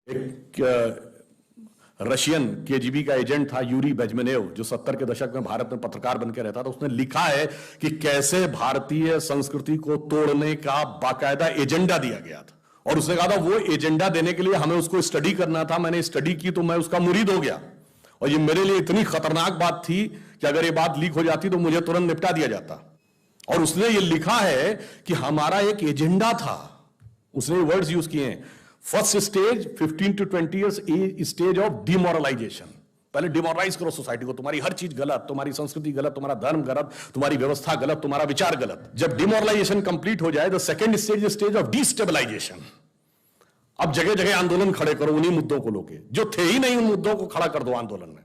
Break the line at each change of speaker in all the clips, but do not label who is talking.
एक Russian KGB का agent था यूरी बेजमेनेव, जो 70 के दशक में भारत में पत्रकार बनकर रहता था। उसने लिखा है कि कैसे भारतीय संस्कृति को तोड़ने का बाकायदा एजेंडा दिया गया था, और उसने कहा था वो एजेंडा देने के लिए हमें उसको स्टडी करना था। मैंने स्टडी की तो मैं उसका मुरीद हो गया, और ये मेरे लिए इतनी खतरनाक बात थी कि अगर ये बात लीक हो जाती तो मुझे तुरंत निपटा दिया जाता। और उसने ये लिखा है कि हमारा एक एजेंडा था, उसने वर्ड्स यूज किए हैं, first stage 15 to 20 years stage of demoralisation. पहले डिमोरलाइज करो सोसाइटी को, तुम्हारी हर चीज गलत, तुम्हारी संस्कृति गलत, तुम्हारा धर्म गलत, तुम्हारी व्यवस्था गलत, तुम्हारा विचार गलत। जब डिमोरलाइजेशन कंप्लीट हो जाए तो second stage stage of destabilisation. अब जगह जगह आंदोलन खड़े करो उन्हीं मुद्दों को लेके, जो थे ही नहीं उन मुद्दों को खड़ा कर दो आंदोलन में।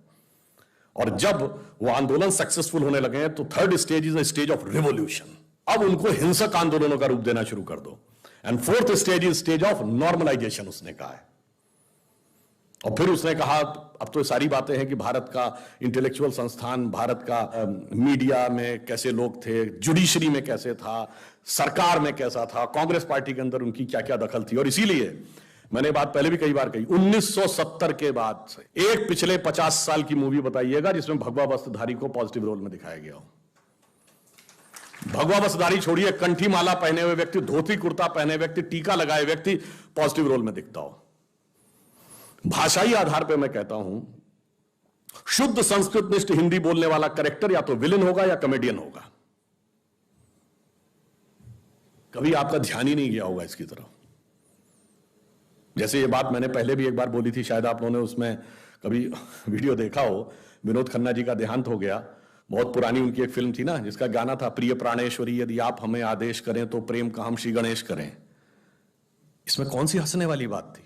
और जब वो आंदोलन सक्सेसफुल होने लगे तो third stage is stage of revolution. अब उनको हिंसक आंदोलनों का रूप देना शुरू कर दो। And fourth stage is stage of normalisation, उसने कहा है। और फिर उसने कहा, अब तो सारी बातें हैं कि भारत का इंटेलेक्चुअल संस्थान, भारत का मीडिया में कैसे लोग थे, जुडिशरी में कैसे था, सरकार में कैसा था, कांग्रेस पार्टी के अंदर उनकी क्या क्या दखल थी। और इसीलिए मैंने बात पहले भी कई बार कही, 1970 के बाद से एक पिछले 50 साल की मूवी बताइएगा जिसमें भगवा वस्त्रधारी को पॉजिटिव रोल में दिखाया गया हो। भगवा वस्त्रधारी छोड़िए, कंठी माला पहने हुए व्यक्ति, धोती कुर्ता पहने व्यक्ति, टीका लगाए व्यक्ति पॉजिटिव रोल में दिखता हो। भाषाई आधार पर मैं कहता हूं, शुद्ध संस्कृत निष्ठ हिंदी बोलने वाला कैरेक्टर या तो विलेन होगा या कॉमेडियन होगा। कभी आपका ध्यान ही नहीं गया होगा इसकी तरफ। जैसे ये बात मैंने पहले भी एक बार बोली थी, शायद आप लोगों ने उसमें कभी वीडियो देखा हो। विनोद खन्ना जी का देहांत हो गया। बहुत पुरानी उनकी एक फिल्म थी ना, जिसका गाना था, प्रिय प्राणेश्वरी यदि आप हमें आदेश करें तो प्रेम का हम श्री गणेश करें। इसमें कौन सी हंसने वाली बात थी,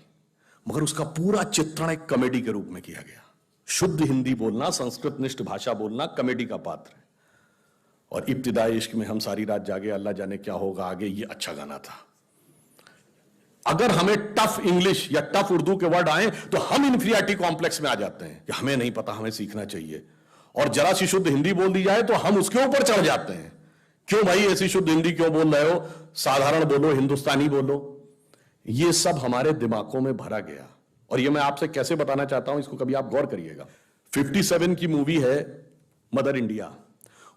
मगर उसका पूरा चित्रण एक कॉमेडी के रूप में किया गया। शुद्ध हिंदी बोलना, संस्कृत निष्ठ भाषा बोलना कॉमेडी का पात्र है। और इब्तिदाई इश्क में हम सारी रात जागे, अल्लाह जाने क्या होगा आगे, ये अच्छा गाना था। अगर हमें टफ इंग्लिश या टफ उर्दू के वर्ड आए तो हम इंफीरियरिटी कॉम्प्लेक्स में आ जाते हैं कि हमें नहीं पता, हमें सीखना चाहिए। और जरा सी शुद्ध हिंदी बोल दी जाए तो हम उसके ऊपर चढ़ जाते हैं, क्यों भाई ऐसी शुद्ध हिंदी क्यों बोल रहे हो, साधारण बोलो, हिंदुस्तानी बोलो। ये सब हमारे दिमागों में भरा गया। और ये मैं आपसे कैसे बताना चाहता हूं, इसको कभी आप गौर करिएगा। 57 की मूवी है मदर इंडिया,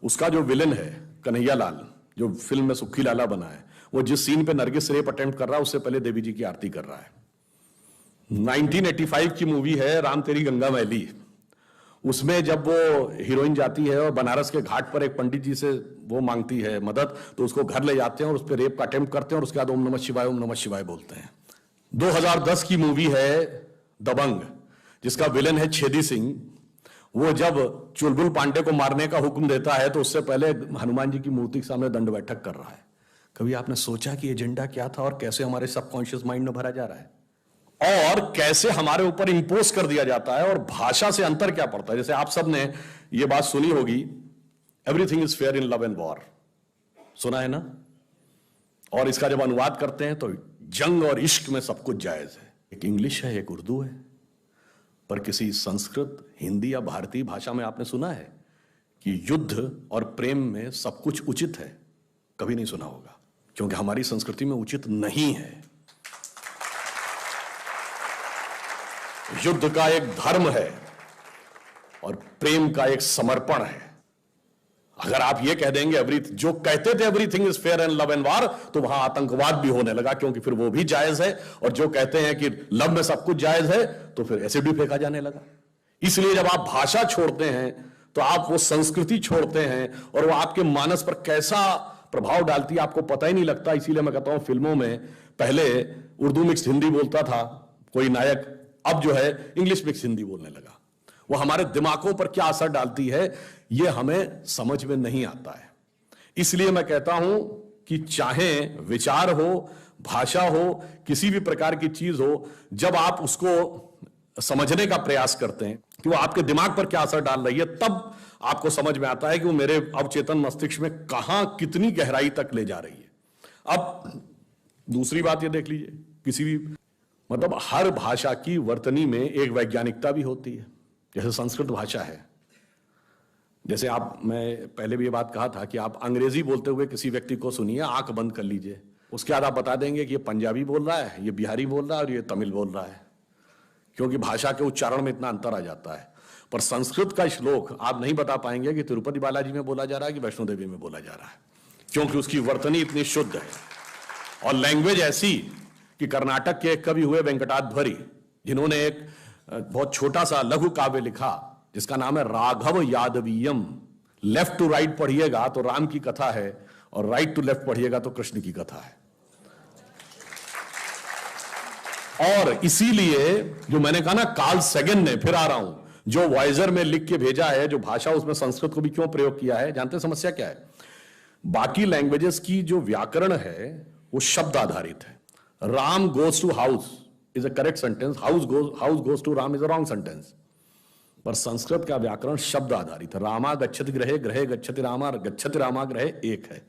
उसका जो विलन है कन्हैया लाल, जो फिल्म में सुखी लाला बना है, वो जिस सीन पे नरगिस रेप अटेम्प्ट कर रहा है उससे पहले देवी जी की आरती कर रहा है। 1985 की मूवी है राम तेरी गंगा मैली, उसमें जब वो हीरोइन जाती है और बनारस के घाट पर एक पंडित जी से वो मांगती है मदद, तो उसको घर ले जाते हैं और उस पर रेप का अटेम्प्ट करते हैं, और उसके बाद ओम नमः शिवाय बोलते हैं। 2010 की मूवी है दबंग, जिसका विलन है छेदी सिंह। वो जब चुलबुल पांडे को मारने का हुक्म देता है तो उससे पहले हनुमान जी की मूर्ति के सामने दंड बैठक कर रहा है। कभी आपने सोचा कि एजेंडा क्या था और कैसे हमारे सबकॉन्शियस माइंड में भरा जा रहा है, और कैसे हमारे ऊपर इंपोज कर दिया जाता है, और भाषा से अंतर क्या पड़ता है। जैसे आप सब ने ये बात सुनी होगी, everything is fair in love and war, सुना है ना। और इसका जब अनुवाद करते हैं तो जंग और इश्क में सब कुछ जायज है। एक इंग्लिश है, एक उर्दू है, पर किसी संस्कृत, हिंदी या भारतीय भाषा में आपने सुना है कि युद्ध और प्रेम में सब कुछ उचित है? कभी नहीं सुना होगा, क्योंकि हमारी संस्कृति में उचित नहीं है। युद्ध का एक धर्म है और प्रेम का एक समर्पण है। अगर आप ये कह देंगे जो कहते थे everything is fair and love and war, तो वहां आतंकवाद भी होने लगा, क्योंकि फिर वो भी जायज है। और जो कहते हैं कि लव में सब कुछ जायज है, तो फिर एसिड भी फेंका जाने लगा। इसलिए जब आप भाषा छोड़ते हैं तो आप वो संस्कृति छोड़ते हैं, और वो आपके मानस पर कैसा प्रभाव डालती है आपको पता ही नहीं लगता। इसीलिए मैं कहता हूं, फिल्मों में पहले उर्दू मिक्स हिंदी बोलता था कोई नायक, अब जो है इंग्लिश मिक्स हिंदी बोलने लगा। वो हमारे दिमागों पर क्या असर डालती है ये हमें समझ में नहीं आता है। इसलिए मैं कहता हूं कि चाहे विचार हो, भाषा हो, किसी भी प्रकार की चीज हो, जब आप उसको समझने का प्रयास करते हैं कि वो आपके दिमाग पर क्या असर डाल रही है, तब आपको समझ में आता है कि वो मेरे अवचेतन मस्तिष्क में कहां कितनी गहराई तक ले जा रही है। अब दूसरी बात ये देख लीजिए, किसी भी मतलब हर भाषा की वर्तनी में एक वैज्ञानिकता भी होती है। जैसे संस्कृत भाषा है, जैसे मैं पहले भी ये बात कहा था कि आप अंग्रेजी बोलते हुए किसी व्यक्ति को सुनिए, आंख बंद कर लीजिए, उसके बाद आप बता देंगे कि ये पंजाबी बोल रहा है, ये बिहारी बोल रहा है और ये तमिल बोल रहा है। क्योंकि भाषा के उच्चारण में इतना अंतर आ जाता है। पर संस्कृत का श्लोक आप नहीं बता पाएंगे कि तिरुपति बालाजी में बोला जा रहा है कि वैष्णो देवी में बोला जा रहा है, क्योंकि उसकी वर्तनी इतनी शुद्ध है और लैंग्वेज ऐसी कि कर्नाटक के एक कवि हुए वेंकटाद्वरी, जिन्होंने एक बहुत छोटा सा लघु काव्य लिखा जिसका नाम है राघव यादवीयम। लेफ्ट टू राइट पढ़िएगा तो राम की कथा है और राइट टू लेफ्ट पढ़िएगा तो कृष्ण की कथा है। और इसीलिए जो मैंने कहा ना, कार्ल सेगन ने, फिर आ रहा हूं, जो वॉयजर में लिख के भेजा है, जो भाषा उसमें संस्कृत को भी क्यों प्रयोग किया है, जानते हैं समस्या क्या है? बाकी लैंग्वेजेस की जो व्याकरण है वो शब्द आधारित है। Ram goes to house is a correct sentence, house goes to Ram is a wrong sentence. पर संस्कृत का व्याकरण शब्द आधारित है। रामा गच्छति गृहे, गृहे गच्छति रामा, गच्छति रामा गृहे एक है।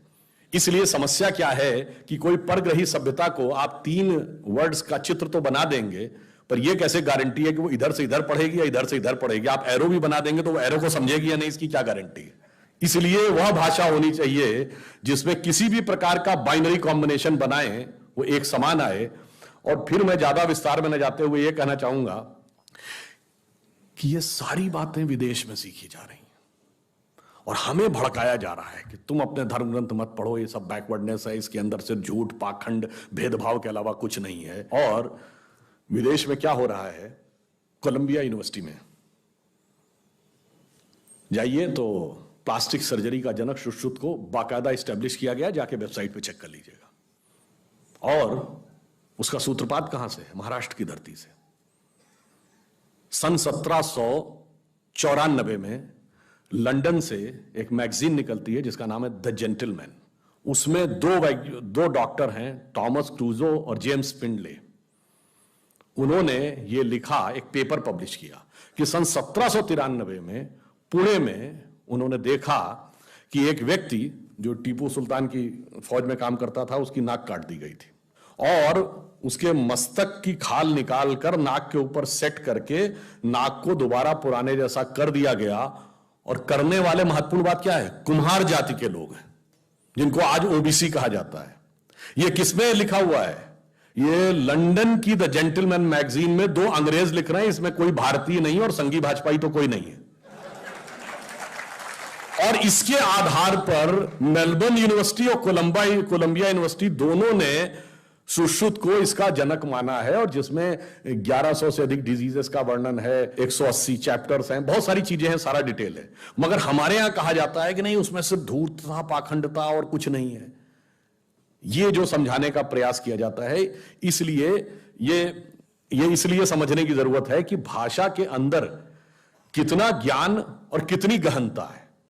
इसलिए समस्या क्या है कि कोई परग्रही सभ्यता को आप 3 वर्ड्स का चित्र तो बना देंगे, पर यह कैसे गारंटी है कि वो इधर से इधर पढ़ेगी या इधर से इधर पढ़ेगी? आप एरो भी बना देंगे तो वो एरो को समझेगी या नहीं, इसकी क्या गारंटी है? इसलिए वह भाषा होनी चाहिए जिसमें किसी भी प्रकार का बाइनरी कॉम्बिनेशन बनाए वो एक समान आए। और फिर मैं ज्यादा विस्तार में न जाते हुए यह कहना चाहूंगा कि ये सारी बातें विदेश में सीखी जा रही हैं और हमें भड़काया जा रहा है कि तुम अपने धर्म ग्रंथ मत पढ़ो, ये सब बैकवर्डनेस है, इसके अंदर सिर्फ झूठ, पाखंड, भेदभाव के अलावा कुछ नहीं है। और विदेश में क्या हो रहा है, कोलंबिया यूनिवर्सिटी में जाइए तो प्लास्टिक सर्जरी का जनक सुश्रुत को बाकायदा एस्टेब्लिश किया गया, जाके वेबसाइट पे चेक कर लीजिएगा। और उसका सूत्रपात कहां से है? महाराष्ट्र की धरती से। सन 1794 में लंदन से एक मैगजीन निकलती है जिसका नाम है द जेंटलमैन। उसमें दो डॉक्टर हैं, टॉमस क्रूजो और जेम्स फिंडले। उन्होंने ये लिखा, एक पेपर पब्लिश किया कि सन 1793 में पुणे में उन्होंने देखा कि एक व्यक्ति जो टीपू सुल्तान की फौज में काम करता था, उसकी नाक काट दी गई थी और उसके मस्तक की खाल निकालकर नाक के ऊपर सेट करके नाक को दोबारा पुराने जैसा कर दिया गया। और करने वाले महत्वपूर्ण बात क्या है? कुम्हार जाति के लोग हैं, जिनको आज ओबीसी कहा जाता है। यह किसमें लिखा हुआ है? ये लंदन की द जेंटलमैन मैगजीन में 2 अंग्रेज लिख रहे हैं, इसमें कोई भारतीय नहीं और संघी भाजपाई तो कोई नहीं है। और इसके आधार पर मेलबर्न यूनिवर्सिटी और कोलंबिया यूनिवर्सिटी दोनों ने सुश्रुत को इसका जनक माना है, और जिसमें 1100 से अधिक डिजीजेस का वर्णन है, 180 चैप्टर्स हैं, बहुत सारी चीजें हैं, सारा डिटेल है। मगर हमारे यहां कहा जाता है कि नहीं, उसमें सिर्फ धूर्तता, पाखंडता और कुछ नहीं है। ये जो समझाने का प्रयास किया जाता है, इसलिए ये इसलिए समझने की जरूरत है कि भाषा के अंदर कितना ज्ञान और कितनी गहनता है।